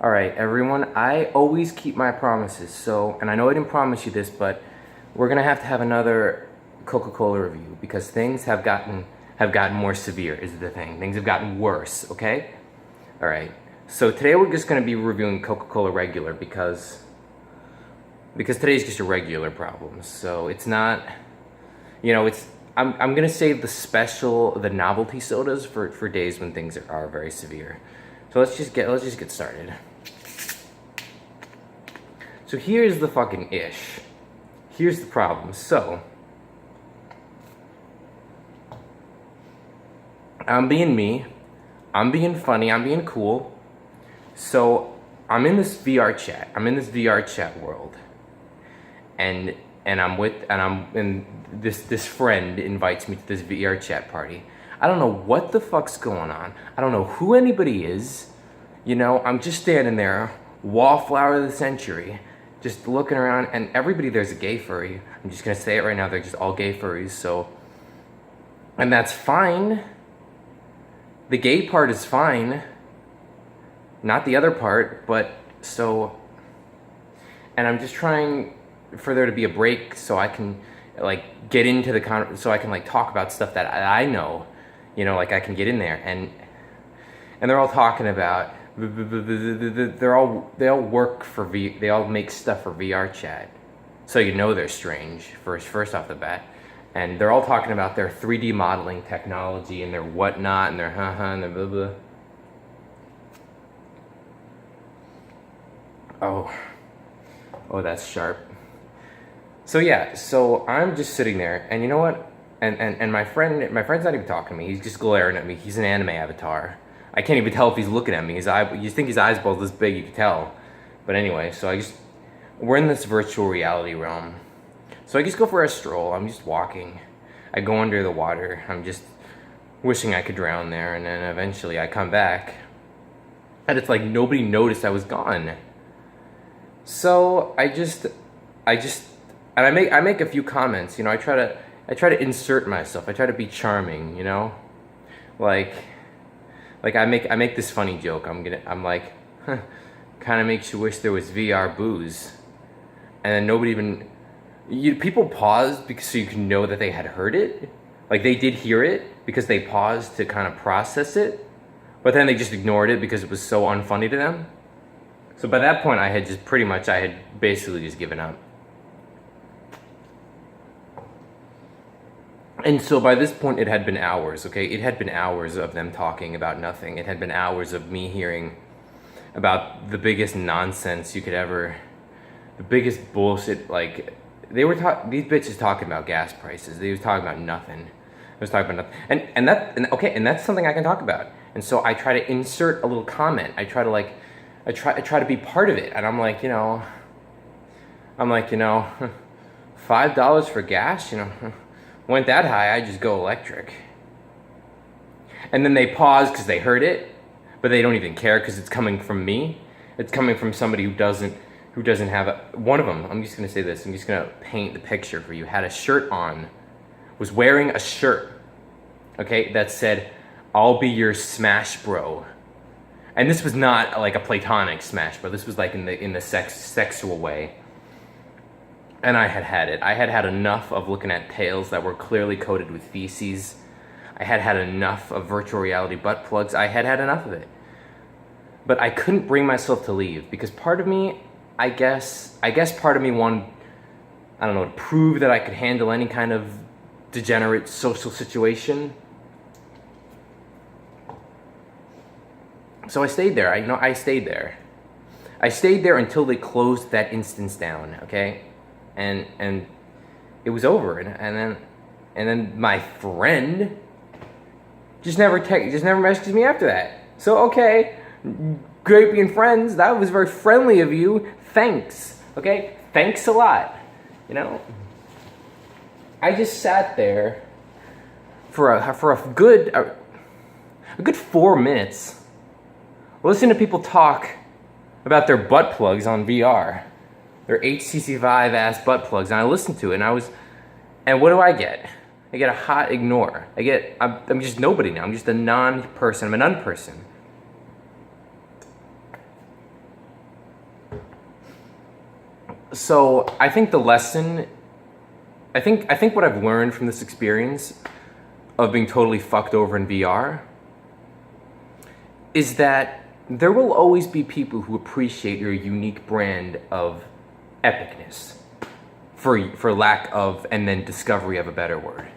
All right, everyone, I always keep my promises. So, and I know I didn't promise you this, but we're gonna have to have another Coca Cola review because things have gotten more severe. Is the thing? Things have gotten worse. Okay. All right. So today we're just gonna be reviewing Coca Cola regular because today's just a regular problem. So it's not, it's. I'm gonna save the novelty sodas for days when things are very severe. So let's just get started. So here's the fucking ish. Here's the problem. So I'm being me. I'm being funny. I'm being cool. So I'm in this VR chat. I'm in this VR chat world. And this friend invites me to this VR chat party. I don't know what the fuck's going on. I don't know who anybody is. I'm just standing there, wallflower of the century, just looking around, and everybody there's a gay furry. I'm just gonna say it right now, they're just all gay furries, so. And that's fine. The gay part is fine. Not the other part, but so. And I'm just trying for there to be a break so I can get into the so I can talk about stuff that I know, I can get in there and they're all talking about they all work for they all make stuff for VR chat, so they're strange first off the bat, and they're all talking about their 3D modeling technology and their whatnot and their and their blah blah. Oh, that's sharp. So yeah, so I'm just sitting there, and you know what? And my friend's not even talking to me. He's just glaring at me. He's an anime avatar. I can't even tell if he's looking at me. You think his eyes both this big, you can tell. But anyway, so we're in this virtual reality realm. So I just go for a stroll. I'm just walking. I go under the water. I'm just wishing I could drown there, and then eventually I come back. And it's like nobody noticed I was gone. So and I make a few comments, I try to insert myself. I try to be charming, I make this funny joke. I'm like, kind of makes you wish there was VR booze, and then nobody even, people paused so you can know that they had heard it, they did hear it because they paused to kind of process it, but then they just ignored it because it was so unfunny to them. So by that point, I had basically just given up. And so by this point, it had been hours, okay? It had been hours of them talking about nothing. It had been hours of me hearing about the biggest nonsense you could ever, the biggest bullshit, these bitches talking about gas prices. They was talking about nothing. They was talking about nothing. And that's something I can talk about. And so I try to insert a little comment. I try to be part of it. And I'm like, $5 for gas, went that high, I just go electric. And then they pause because they heard it, but they don't even care because it's coming from me. It's coming from somebody who doesn't have one of them. I'm just gonna say this. I'm just gonna paint the picture for you. Had a shirt on, was wearing a shirt, okay, that said, "I'll be your smash bro." And this was not like a platonic smash bro. This was in the sexual way. And I had it. I had enough of looking at tails that were clearly coated with feces. I had enough of virtual reality butt plugs. I had enough of it. But I couldn't bring myself to leave because part of me, I guess part of me wanted, I don't know, to prove that I could handle any kind of degenerate social situation. So I stayed there. I stayed there. I stayed there until they closed that instance down, okay? And it was over, and then my friend just never messaged me after that. So okay, great being friends. That was very friendly of you. Thanks. Okay, thanks a lot. I just sat there for a good 4 minutes, listening to people talk about their butt plugs on VR. They're HTC5 ass butt plugs, and I listened to it, and what do I get? I get a hot ignore. I'm just nobody now. I'm just a non-person. I'm a non-person. So I think the lesson, I think what I've learned from this experience of being totally fucked over in VR is that there will always be people who appreciate your unique brand of epicness, for lack of, and then discovery of a better word.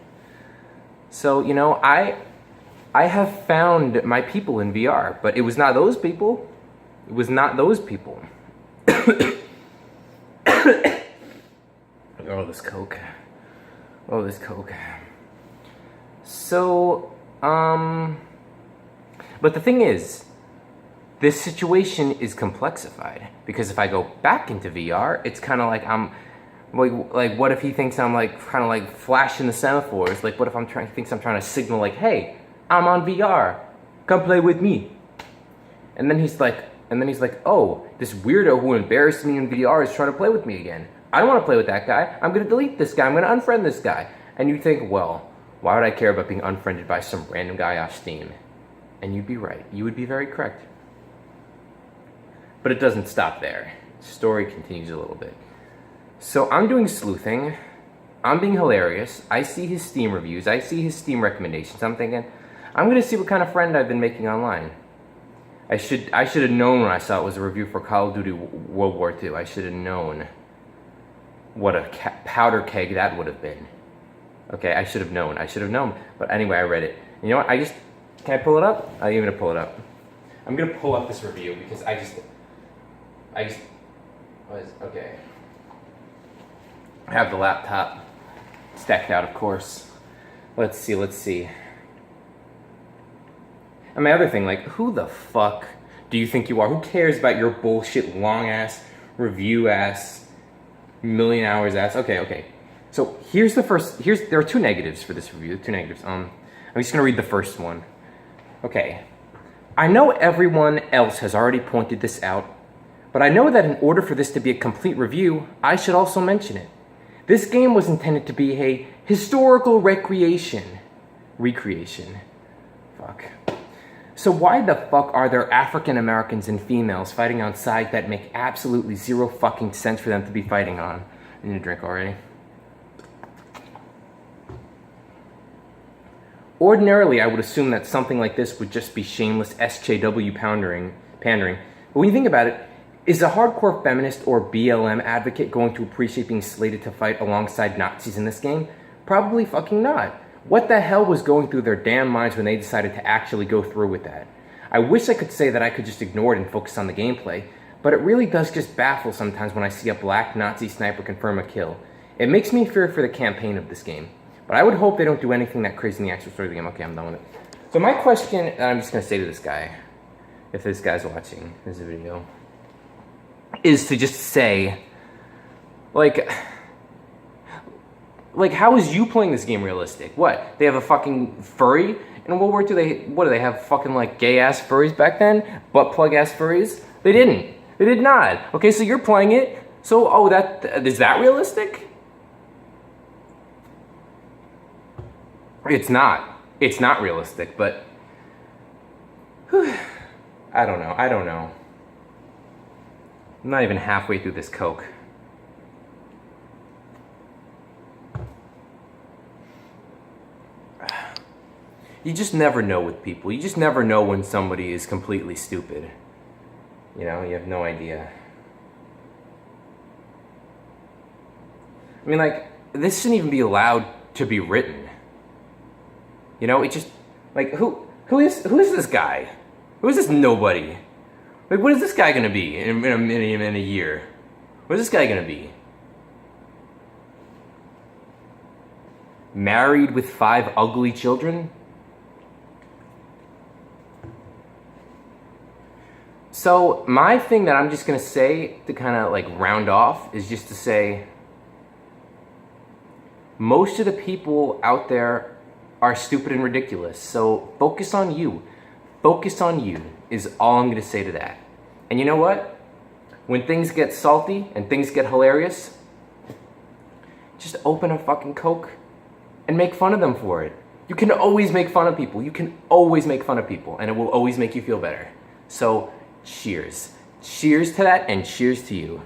So, you know, I have found my people in VR, but it was not those people. It was not those people. Oh, this Coke. Oh, this Coke. So, but the thing is, this situation is complexified, because if I go back into VR, it's kind of like I'm, like what if he thinks I'm like kind of like flashing the semaphores? Like what if thinks I'm trying to signal like, hey, I'm on VR, come play with me. And then he's like, oh, this weirdo who embarrassed me in VR is trying to play with me again. I don't want to play with that guy. I'm gonna delete this guy. I'm gonna unfriend this guy. And you think, well, why would I care about being unfriended by some random guy off Steam? And you'd be right. You would be very correct. But it doesn't stop there. The story continues a little bit. So I'm doing sleuthing. I'm being hilarious. I see his Steam reviews. I see his Steam recommendations. I'm thinking, I'm gonna see what kind of friend I've been making online. I should have known when I saw it was a review for Call of Duty World War II. I should have known what a powder keg that would have been. Okay, I should have known. But anyway, I read it. You know what? Can I pull it up? I'm gonna pull it up. I'm gonna pull up this review because okay. I have the laptop stacked out, of course. Let's see. And my other thing, like, who the fuck do you think you are? Who cares about your bullshit, long-ass, review-ass, million hours ass? Okay. So there are two negatives for this review, I'm just gonna read the first one. Okay. I know everyone else has already pointed this out, but I know that in order for this to be a complete review, I should also mention it. This game was intended to be a historical recreation. Fuck. So why the fuck are there African Americans and females fighting on sides that make absolutely zero fucking sense for them to be fighting on? I need a drink already. Ordinarily, I would assume that something like this would just be shameless SJW pandering. But when you think about it, is a hardcore feminist or BLM advocate going to appreciate being slated to fight alongside Nazis in this game? Probably fucking not. What the hell was going through their damn minds when they decided to actually go through with that? I wish I could say that I could just ignore it and focus on the gameplay, but it really does just baffle sometimes when I see a black Nazi sniper confirm a kill. It makes me fear for the campaign of this game. But I would hope they don't do anything that crazy in the actual story of the game. Okay, I'm done with it. So my question, and I'm just going to say to this guy, if this guy's watching this video, is to just say, like how is you playing this game realistic? What? They have a fucking furry? In World War II, what do they have, fucking like gay-ass furries back then? Butt-plug-ass furries? They didn't. They did not. Okay, so you're playing it, so, is that realistic? It's not. It's not realistic, but I don't know. I'm not even halfway through this Coke. You just never know with people. You just never know when somebody is completely stupid. You know, you have no idea. I mean, like, this shouldn't even be allowed to be written. You know, it just, like, who is this guy? Who is this nobody? Like, what is this guy gonna be in a year? What is this guy gonna be? Married with 5 ugly children? So, my thing that I'm just gonna say to kind of like round off is just to say, most of the people out there are stupid and ridiculous. So focus on you. Focus on you is all I'm going to say to that. And you know what? When things get salty and things get hilarious, just open a fucking Coke and make fun of them for it. You can always make fun of people. You can always make fun of people, and it will always make you feel better. So cheers. Cheers to that, and cheers to you.